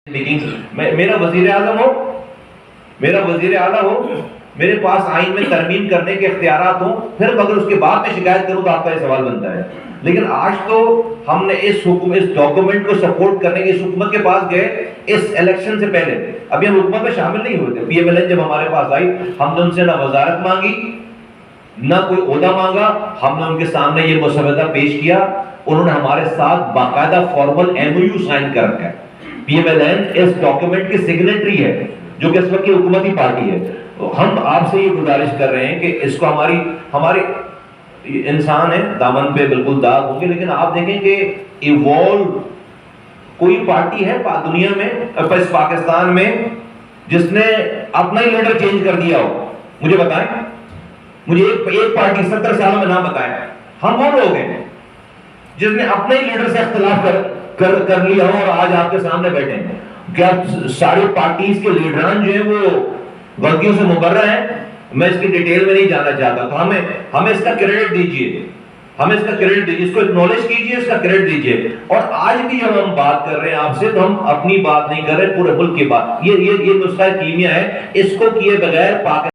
میرا وزیر اعظم ہو، میرا وزیر اعلیٰ ہو، میرے پاس آئین میں ترمیم کرنے کے اختیارات ہوں، پھر اگر اس کے بعد میں شکایت کروں تو آپ کا یہ سوال بنتا ہے. لیکن آج تو ہم نے اس ڈاکومنٹ کو سپورٹ کرنے کے اس حکومت کے پاس گئے اس الیکشن سے پہلے. ابھی ہم حکومت میں شامل نہیں ہوئے تھے. پی ایم ایل این جب ہمارے پاس آئی، ہم نے ان سے نہ وزارت مانگی نہ کوئی عہدہ مانگا. ہم نے ان کے سامنے یہ مسودہ پیش کیا، انہوں نے ہمارے ساتھ باقاعدہ formal M O U sign کر رکھا ہے. پی ایم ایل این اس ڈاکومنٹ کی سگنیٹری ہے، جو کہ اس وقت کی حکومتی پارٹی ہے. ہم آپ سے یہ گزارش کر رہے ہیں کہ اس کو ہماری انسان ہے، دامن پہ بالکل داغ ہوں گے، لیکن آپ دیکھیں کہ ایوالو کوئی پارٹی ہے دنیا میں، اس پاکستان میں، جس نے اپنا ہی لیڈر چینج کر دیا ہو؟ مجھے بتائیں، مجھے ایک پارٹی 70 سالوں میں نام بتائیں. ہم وہ لوگ ہیں جس نے اپنے ہی لیڈر سے اختلاف کر لیا ہو اور آج آپ کے سامنے بیٹھے ہیں. کیا ساری پارٹیز کے لیڈران جو ہیں وہ غلطیوں سے مبرہ ہیں؟ میں اس کی ڈیٹیل میں نہیں جانا چاہتا. تو ہمیں اس کا کریڈٹ دیجئے، ہمیں اس کا کریڈٹ دیجئے، اس کو اکنالج کیجئے، اس کا کریڈٹ دیجئے. اور آج بھی جب ہم بات کر رہے ہیں آپ سے، تو ہم اپنی بات نہیں کر رہے، پورے ملک کی بات. یہ نسخہ کیمیا ہے، اس کو کیے بغیر پاکستان